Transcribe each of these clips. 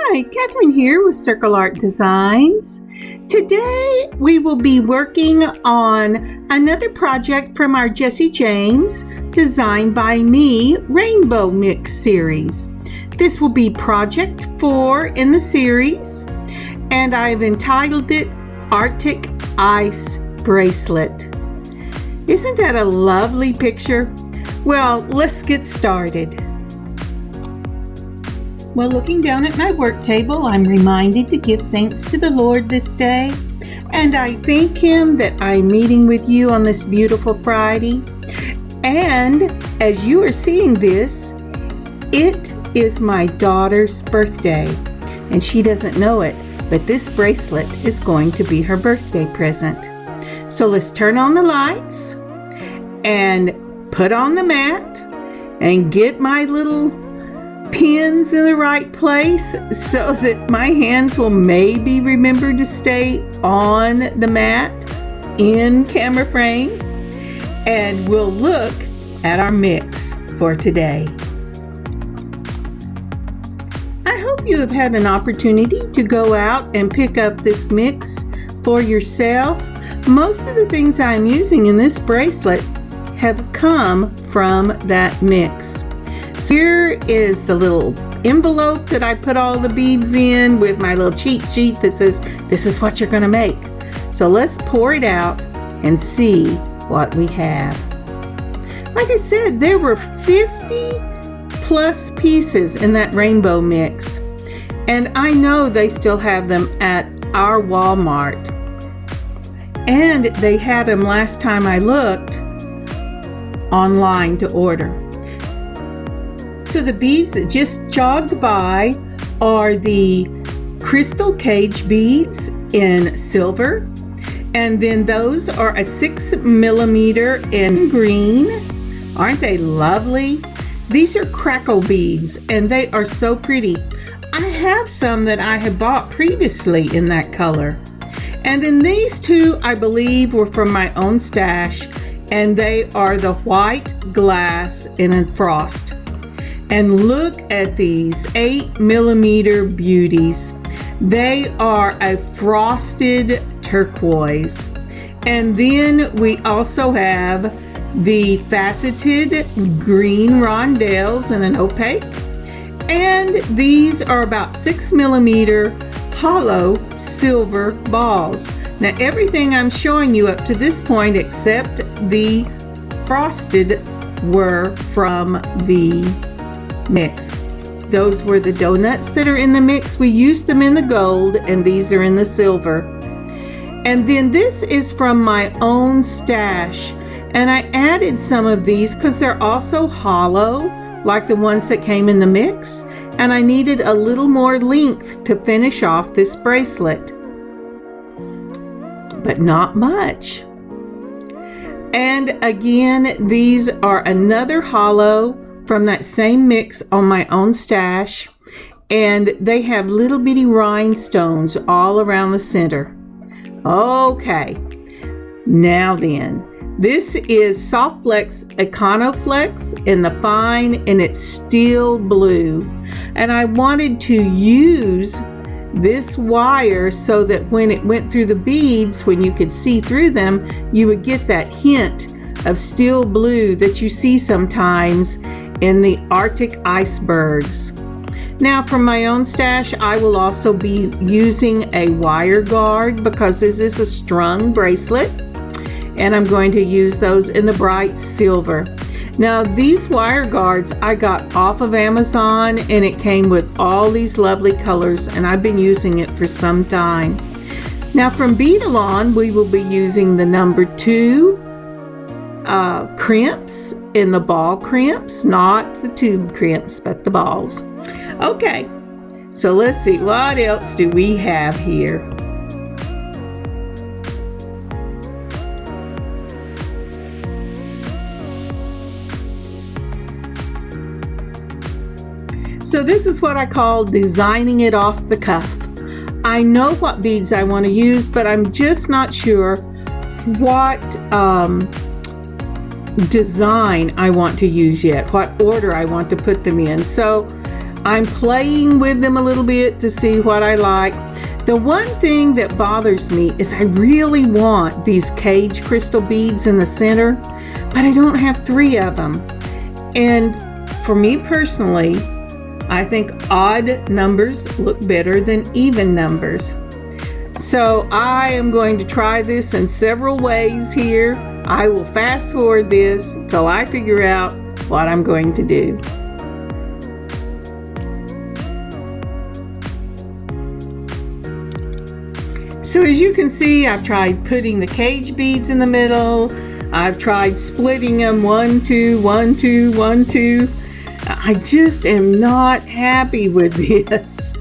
Hi, Kathryn here with Circle Art Designs. Today we will be working on another project from our Jessie James Designed by Me Rainbow Mix series. This will be project 4 in the series, and I've entitled it Artic Ice Bracelet. Isn't that a lovely picture? Well, let's get started. Well, looking down at my work table, I'm reminded to give thanks to the Lord this day. And I thank Him that I'm meeting with you on this beautiful Friday. And as you are seeing this, it is my daughter's birthday. And she doesn't know it, but this bracelet is going to be her birthday present. So let's turn on the lights and put on the mat and get my little pins in the right place so that my hands will maybe remember to stay on the mat in camera frame, and we'll look at our mix for today. I hope you have had an opportunity to go out and pick up this mix for yourself. Most of the things I'm using in this bracelet have come from that mix. So here is the little envelope that I put all the beads in with my little cheat sheet that says this is what you're going to make. So let's pour it out and see what we have. Like I said, there were 50 plus pieces in that rainbow mix, and I know they still have them at our Walmart, and they had them last time I looked online to order. So the beads that just jogged by are the crystal cage beads in silver, and then those are a 6mm in green. Aren't they lovely? These are crackle beads, and they are so pretty. I have some that I had bought previously in that color. And then these two, I believe, were from my own stash, and they are the white glass in a frost. And look at these 8mm beauties. They are a frosted turquoise. And then we also have the faceted green rondelles in an opaque. And these are about 6mm hollow silver balls. Now everything I'm showing you up to this point except the frosted were from the mix. Those were the donuts that are in the mix. We used them in the gold, and these are in the silver. And then this is from my own stash, and I added some of these because they're also hollow like the ones that came in the mix, and I needed a little more length to finish off this bracelet, but not much. And again, these are another hollow from that same mix on my own stash, and they have little bitty rhinestones all around the center. Okay, now then, this is Soft Flex Econoflex in the fine, and it's steel blue, and I wanted to use this wire so that when it went through the beads, when you could see through them, you would get that hint of steel blue that you see sometimes in the Arctic icebergs. Now from my own stash, I will also be using a wire guard because this is a strung bracelet, and I'm going to use those in the bright silver. Now these wire guards I got off of Amazon, and it came with all these lovely colors, and I've been using it for some time. Now from Bead Along, we will be using the number 2 crimps in the ball crimps, not the tube crimps, but the balls. Okay, so let's see, what else do we have here? So this is what I call designing it off the cuff. I know what beads I want to use, but I'm just not sure what design I want to use yet, what order I want to put them in. So I'm playing with them a little bit to see what I like. The one thing that bothers me is I really want these cage crystal beads in the center, but I don't have 3 of them. And for me personally, I think odd numbers look better than even numbers. So I am going to try this in several ways here. I will fast forward this till I figure out what I'm going to do. So as you can see, I've tried putting the cage beads in the middle. I've tried splitting them 1, 2, 1, 2, 1, 2. I just am not happy with this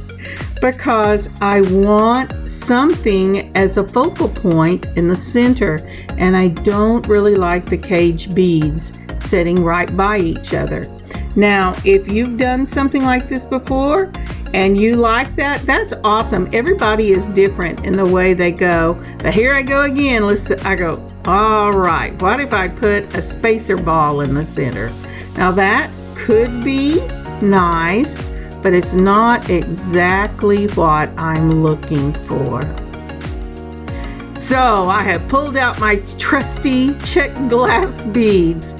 because I want something as a focal point in the center, and I don't really like the cage beads sitting right by each other. Now, if you've done something like this before and you like that, that's awesome. Everybody is different in the way they go. But here I go again. Listen, I go, all right, what if I put a spacer ball in the center? Now that could be nice, but it's not exactly what I'm looking for. So I have pulled out my trusty checked glass beads.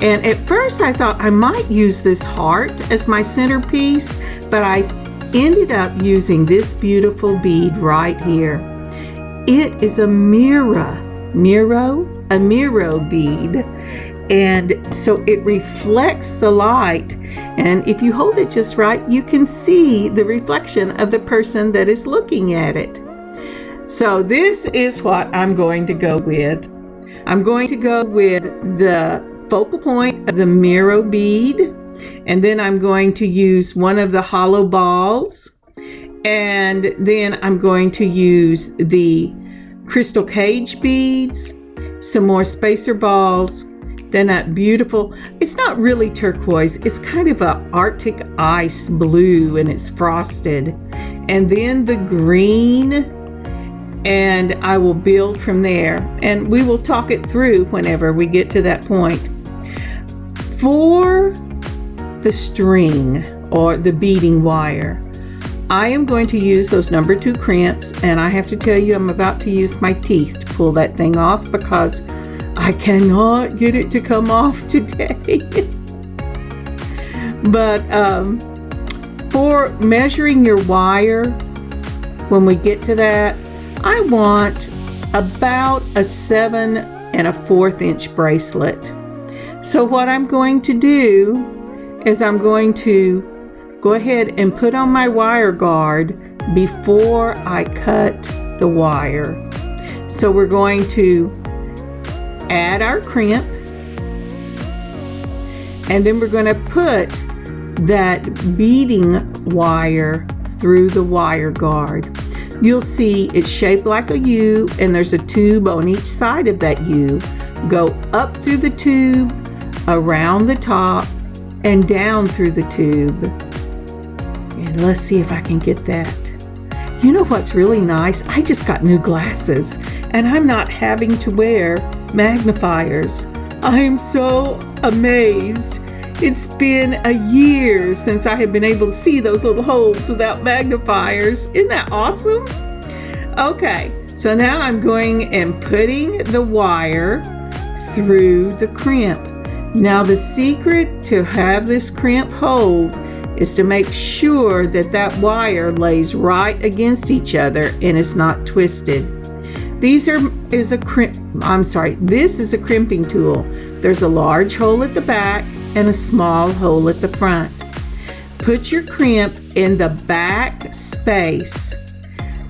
And at first I thought I might use this heart as my centerpiece, but I ended up using this beautiful bead right here. It is a Miro bead, and so it reflects the light, and if you hold it just right, you can see the reflection of the person that is looking at it. So this is what I'm going to go with. I'm going to go with the focal point of the Miro bead, and then I'm going to use one of the hollow balls, and then I'm going to use the crystal cage beads, some more spacer balls, then that beautiful, it's not really turquoise, it's kind of a Arctic ice blue and it's frosted, and then the green, and I will build from there, and we will talk it through whenever we get to that point. For the string or the beading wire, I am going to use those number 2 crimps, and I have to tell you I'm about to use my teeth to pull that thing off because I cannot get it to come off today. But for measuring your wire, when we get to that, I want about a 7 1/4 inch bracelet. So what I'm going to do is I'm going to go ahead and put on my wire guard before I cut the wire. So we're going to add our crimp, and then we're going to put that beading wire through the wire guard. You'll see it's shaped like a U, and there's a tube on each side of that U. Go up through the tube, around the top, and down through the tube. And let's see if I can get that. You know what's really nice? I just got new glasses, and I'm not having to wear magnifiers. I am so amazed. It's been a year since I have been able to see those little holes without magnifiers. Isn't that awesome? Okay, so now I'm going and putting the wire through the crimp. Now the secret to have this crimp hold is to make sure that that wire lays right against each other and is not twisted. This is a crimping tool. There's a large hole at the back and a small hole at the front. Put your crimp in the back space,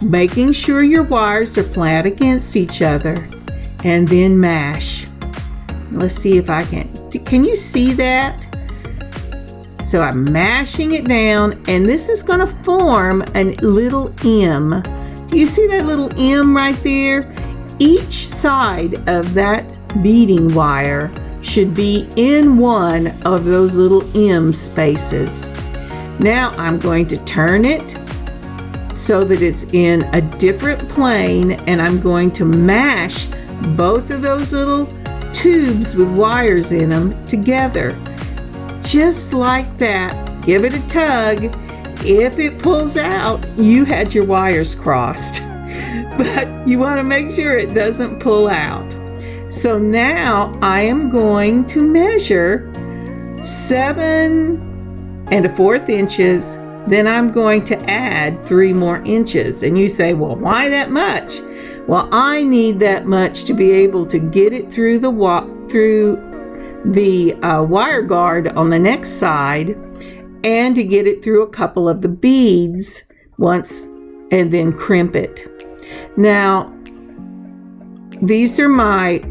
making sure your wires are flat against each other, and then mash. Let's see if I can you see that? So I'm mashing it down, and this is going to form a little M. Do you see that little M right there? Each side of that beading wire should be in one of those little M spaces. Now I'm going to turn it so that it's in a different plane, and I'm going to mash both of those little tubes with wires in them together. Just like that. Give it a tug, If it pulls out, you had your wires crossed. But you want to make sure it doesn't pull out. So now I am going to measure 7 1/4 inches. Then I'm going to add 3 more inches. And you say, well, why that much? Well, I need that much to be able to get it through the wire guard on the next side, and to get it through a couple of the beads once, and then crimp it. Now, these are my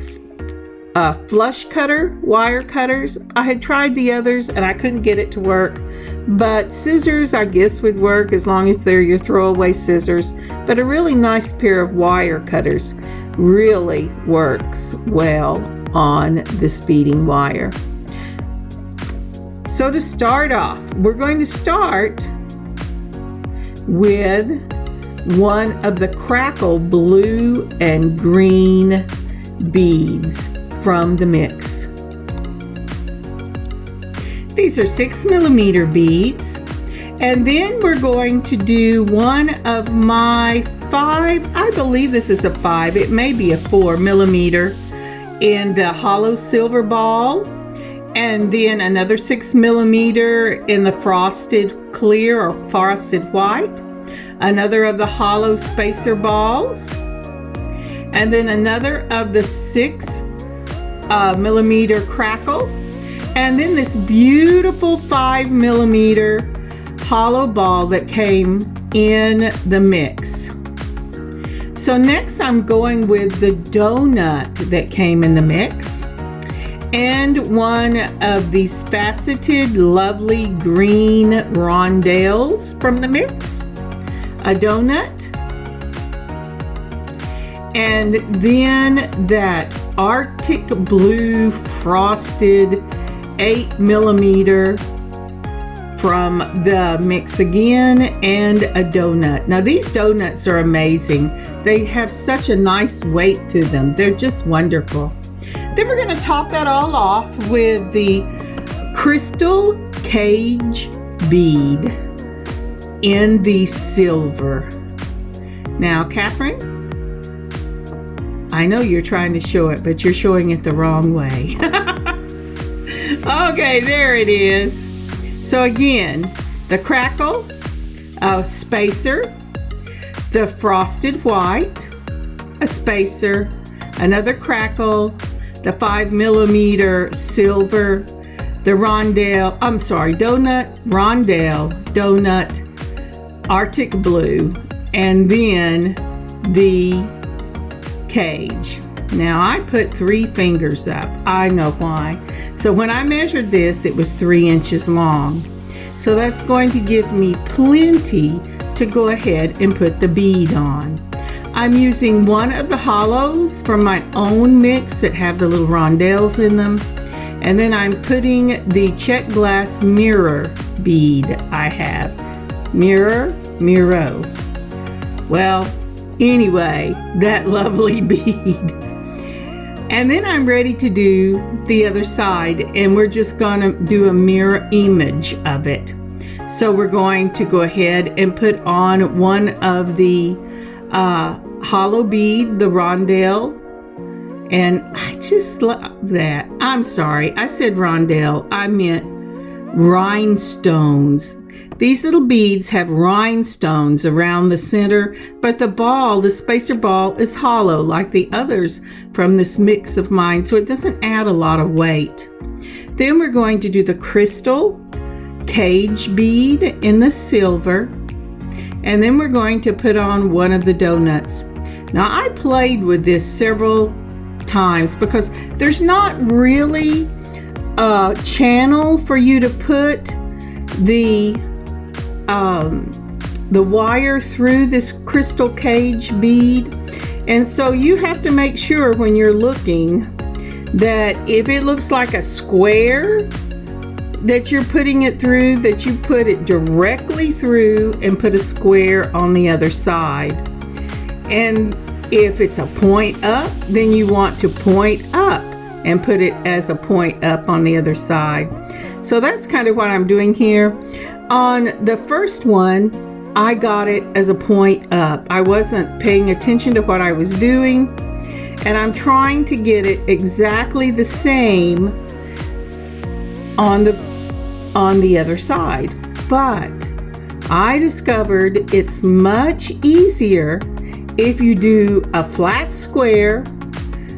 flush cutter wire cutters. I had tried the others and I couldn't get it to work, but scissors I guess would work as long as they're your throwaway scissors. But a really nice pair of wire cutters really works well on this beading wire. So to start off, we're going to start with one of the crackle blue and green beads from the mix. These are 6mm beads, and then we're going to do one of my 5, I believe this is a 5, it may be a 4mm, in the hollow silver ball, and then another 6mm in the frosted clear or frosted white, another of the hollow spacer balls, and then another of the 6mm crackle, and then this beautiful 5mm hollow ball that came in the mix. So next I'm going with the donut that came in the mix, and one of these faceted lovely green rondelles from the mix, a donut, and then that Arctic blue frosted 8mm from the mix again, and a donut. Now these donuts are amazing. They have such a nice weight to them. They're just wonderful. Then we're going to top that all off with the crystal cage bead in the silver. Now, Kathryn, I know you're trying to show it, but you're showing it the wrong way. Okay, there it is. So again, the crackle, a spacer, the frosted white, a spacer, another crackle, the 5mm silver, the rondelle, donut, rondelle, donut, Arctic blue, and then the cage. Now I put 3 fingers up. I know why. So when I measured this, it was 3 inches long. So that's going to give me plenty to go ahead and put the bead on. I'm using one of the hollows from my own mix that have the little rondelles in them. And then I'm putting the check glass mirror bead I have. Mirror. Well, anyway, that lovely bead. And then I'm ready to do the other side, and we're just gonna do a mirror image of it. So we're going to go ahead and put on one of the hollow bead, the rondelle, and I just love that. I'm sorry, I said rondelle, I meant rhinestones. These little beads have rhinestones around the center, but the ball, the spacer ball, is hollow like the others from this mix of mine, so it doesn't add a lot of weight. Then we're going to do the crystal cage bead in the silver, and then we're going to put on one of the donuts. Now I played with this several times because there's not really a channel for you to put the wire through this crystal cage bead, and so you have to make sure when you're looking that if it looks like a square that you're putting it through, that you put it directly through and put a square on the other side. And if it's a point up, then you want to point up and put it as a point up on the other side. So that's kind of what I'm doing here. On the first one, I got it as a point up. I wasn't paying attention to what I was doing, and I'm trying to get it exactly the same on the other side. But I discovered it's much easier if you do a flat square,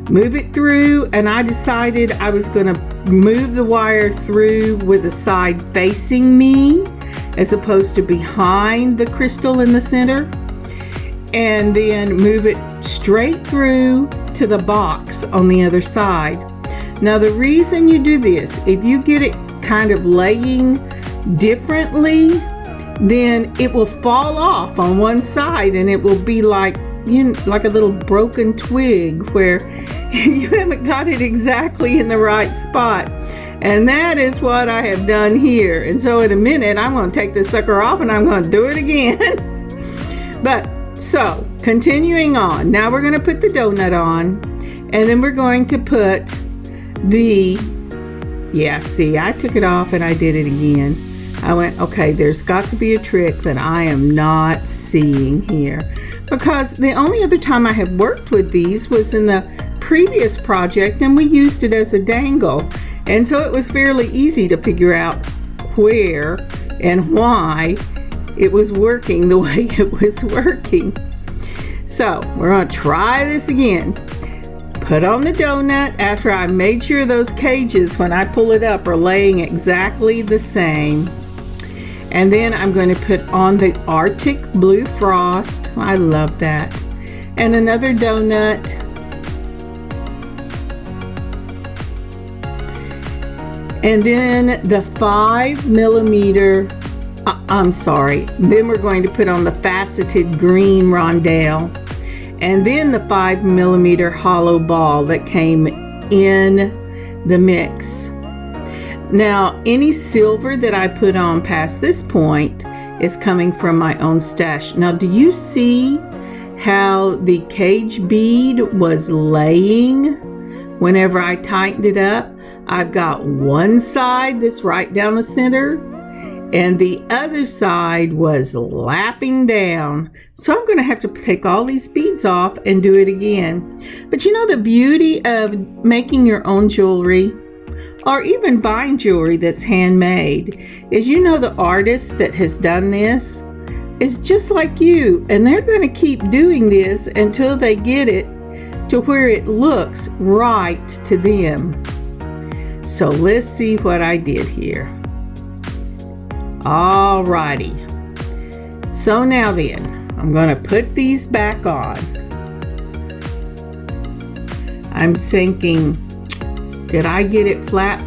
move it through, and I decided I was going to move the wire through with the side facing me as opposed to behind the crystal in the center, and then move it straight through to the box on the other side. Now the reason you do this, if you get it kind of laying differently, then it will fall off on one side and it will be like, like a little broken twig where you haven't got it exactly in the right spot. And that is what I have done here. And so in a minute, I'm going to take this sucker off and I'm going to do it again. But so continuing on, now we're going to put the donut on, and then we're going to put see, I took it off and I did it again. I went, okay, there's got to be a trick that I am not seeing here, because the only other time I have worked with these was in the previous project, and we used it as a dangle, and so it was fairly easy to figure out where and why it was working the way it was working. So we're going to try this again. Put on the donut after I made sure those cages, when I pull it up, are laying exactly the same. And then I'm going to put on the Arctic blue frost. I love that. And another donut. And then the 5mm, then we're going to put on the faceted green rondelle. And then the 5mm hollow ball that came in the mix. Now, any silver that I put on past this point is coming from my own stash. Now, do you see how the cage bead was laying whenever I tightened it up? I've got one side that's right down the center, and the other side was lapping down. So I'm going to have to take all these beads off and do it again. But you know, the beauty of making your own jewelry, or even buying jewelry that's handmade, is the artist that has done this is just like you, and they're going to keep doing this until they get it to where it looks right to them. So let's see what I did here. Alrighty. So now then, I'm going to put these back on. I'm thinking, did I get it flat,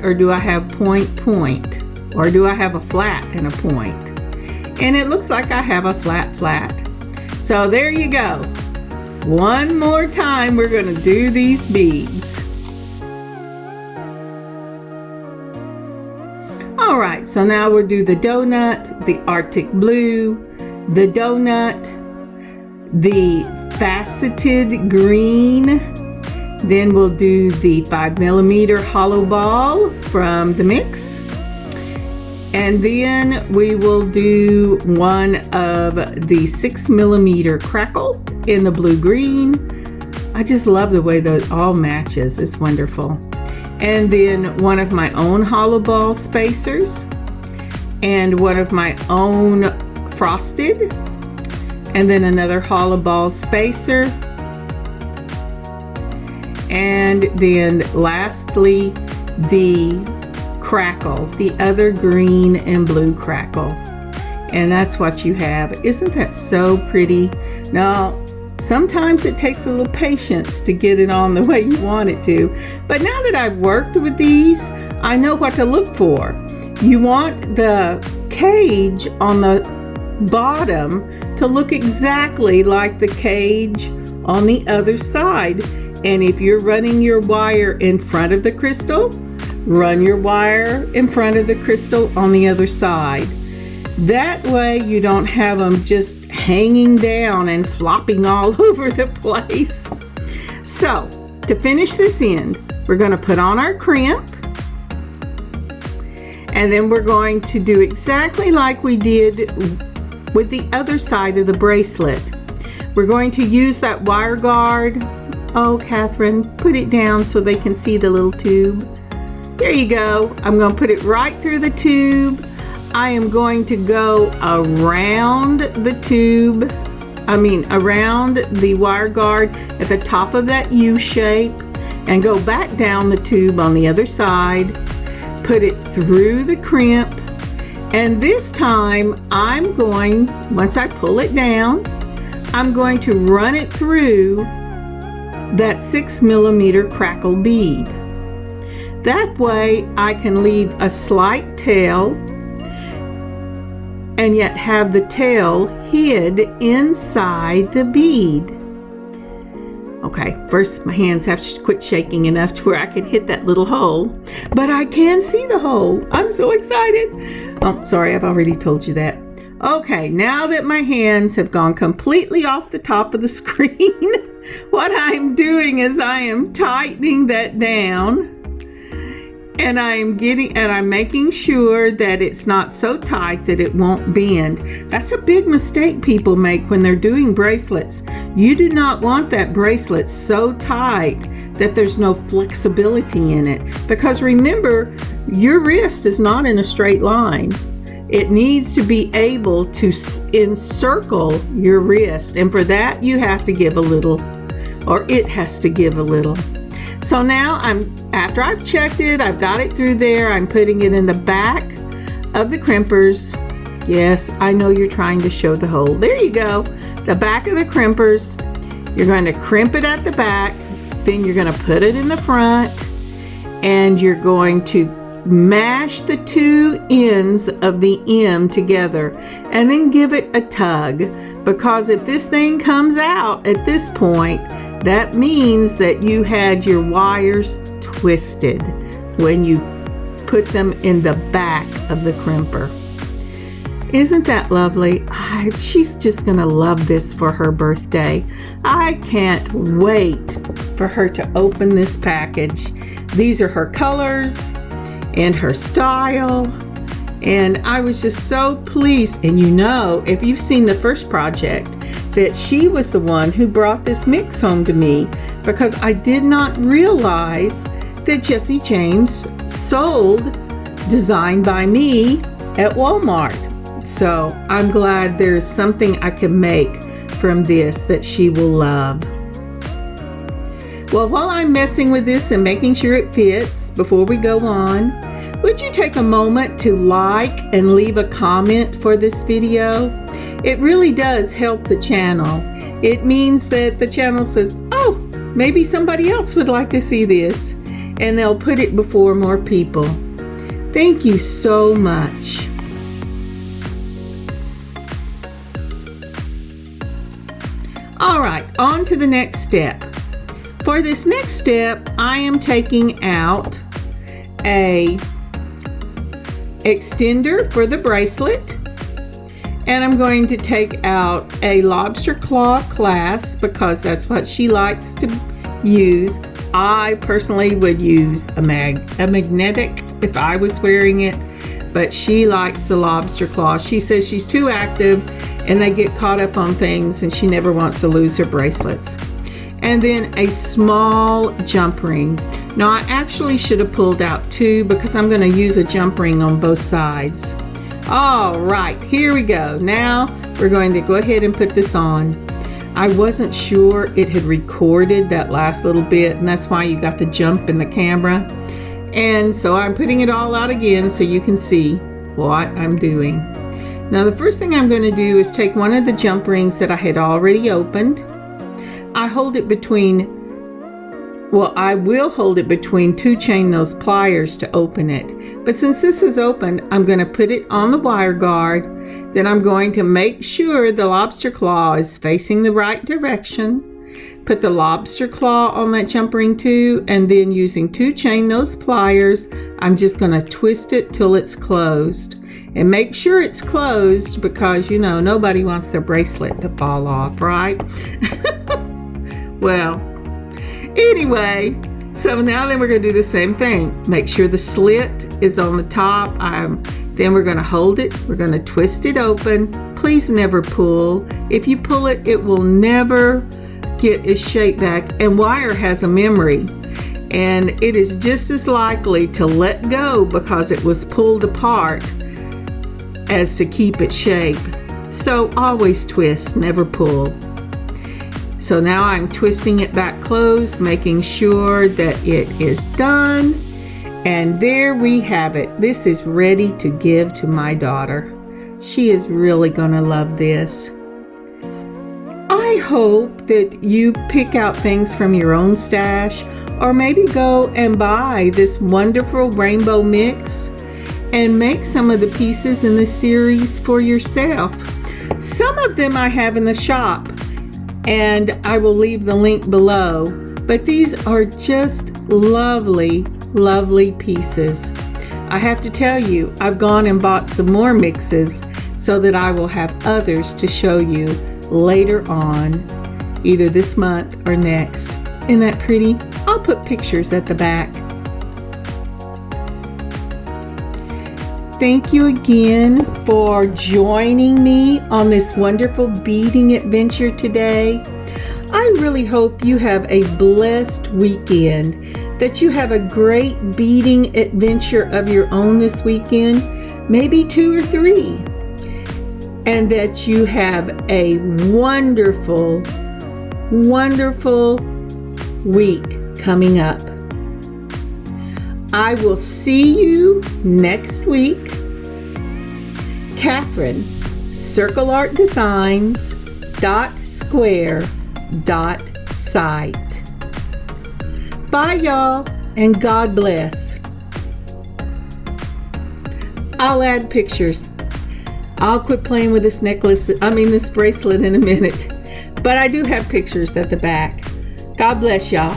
or do I have point, or do I have a flat and a point? And it looks like I have a flat. So there you go. One more time, we're going to do these beads. All right, so now we'll do the donut, the Arctic blue, the donut, the faceted green. Then we'll do the 5mm hollow ball from the mix. And then we will do one of the 6mm crackle in the blue-green. I just love the way that all matches. It's wonderful. And then one of my own hollow ball spacers, and one of my own frosted, and then another hollow ball spacer, and then lastly the crackle, the other green and blue crackle. And that's what you have. Isn't that so pretty? Now, sometimes it takes a little patience to get it on the way you want it to. But now that I've worked with these, I know what to look for. You want the cage on the bottom to look exactly like the cage on the other side. And if you're running your wire in front of the crystal, run your wire in front of the crystal on the other side. That way you don't have them just hanging down and flopping all over the place. So to finish this end, we're going to put on our crimp, And then we're going to do exactly like we did with the other side of the bracelet. We're going to use that wire guard. Oh, Kathryn, put it down so they can see the little tube. There you go. I'm going to put it right through the tube. I am going to go around the tube, around the wire guard at the top of that U shape, and go back down the tube on the other side, put it through the crimp, and this time once I pull it down, I'm going to run it through that 6mm crackle bead. That way I can leave a slight tail and yet have the tail hid inside the bead. Okay, first my hands have to quit shaking enough to where I can hit that little hole, but I can see the hole. I'm so excited. Oh, sorry, I've already told you that. Okay, now that my hands have gone completely off the top of the screen, what I'm doing is I am tightening that down, and I'm making sure that it's not so tight that it won't bend. That's a big mistake people make when they're doing bracelets. You do not want that bracelet so tight that there's no flexibility in it, because remember, your wrist is not in a straight line. It needs to be able to encircle your wrist, and for that you have to give a little, or it has to give a little. So now after I've checked it, I've got it through there, I'm putting it in the back of the crimpers. Yes, I know you're trying to show the hole. There you go, the back of the crimpers. You're going to crimp it at the back, then you're going to put it in the front, and you're going to mash the two ends of the M together and then give it a tug, because if this thing comes out at this point, that means that you had your wires twisted when you put them in the back of the crimper. Isn't that lovely? She's just gonna love this for her birthday. I can't wait for her to open this package. These are her colors and her style, and I was just so pleased. And you know, if you've seen the first project, that she was the one who brought this mix home to me, because I did not realize that Jessie James sold Designed by Me at Walmart. So I'm glad there's something I can make from this that she will love. Well, while I'm messing with this and making sure it fits, before we go on, would you take a moment to like and leave a comment for this video? It really does help the channel. It means that the channel says, oh, maybe somebody else would like to see this, and they'll put it before more people. Thank you so much. All right, on to the next step. For this next step, I am taking out a extender for the bracelet, and I'm going to take out a lobster claw clasp because that's what she likes to use. I personally would use a magnetic if I was wearing it, but she likes the lobster claw. She says she's too active and they get caught up on things, and she never wants to lose her bracelets. And then a small jump ring. Now I actually should have pulled out two because I'm going to use a jump ring on both sides. All right, here we go. Now we're going to go ahead and put this on. I wasn't sure it had recorded that last little bit, and that's why you got the jump in the camera. And so I'm putting it all out again so you can see what I'm doing. Now the first thing I'm going to do is take one of the jump rings that I had already opened. I hold it between, I will hold it between two chain nose pliers to open it. But since this is open, I'm going to put it on the wire guard. Then I'm going to make sure the lobster claw is facing the right direction. Put the lobster claw on that jump ring too, and then using two chain nose pliers, I'm just going to twist it till it's closed. And make sure it's closed because, you know, nobody wants their bracelet to fall off, right? Well, anyway, So now then we're going to do the same thing. Make sure the slit is on the top. Then we're going to hold it. We're going to twist it open. Please never pull. If you pull it, it will never get its shape back. And wire has a memory. And it is just as likely to let go because it was pulled apart as to keep its shape. So always twist, never pull. So now I'm twisting it back closed, making sure that it is done. And there we have it. This is ready to give to my daughter. She is really gonna love this. I hope that you pick out things from your own stash, or maybe go and buy this wonderful rainbow mix and make some of the pieces in this series for yourself. Some of them I have in the shop, and I will leave the link below. But these are just lovely, lovely pieces. I have to tell you, I've gone and bought some more mixes so that I will have others to show you later on, either this month or next. Isn't that pretty? I'll put pictures at the back. Thank you again for joining me on this wonderful beading adventure today. I really hope you have a blessed weekend, that you have a great beading adventure of your own this weekend, maybe 2 or 3, and that you have a wonderful, wonderful week coming up. I will see you next week. Kathryn, circleartdesigns.square.site. Bye, y'all, and God bless. I'll add pictures. I'll quit playing with this bracelet in a minute. But I do have pictures at the back. God bless y'all.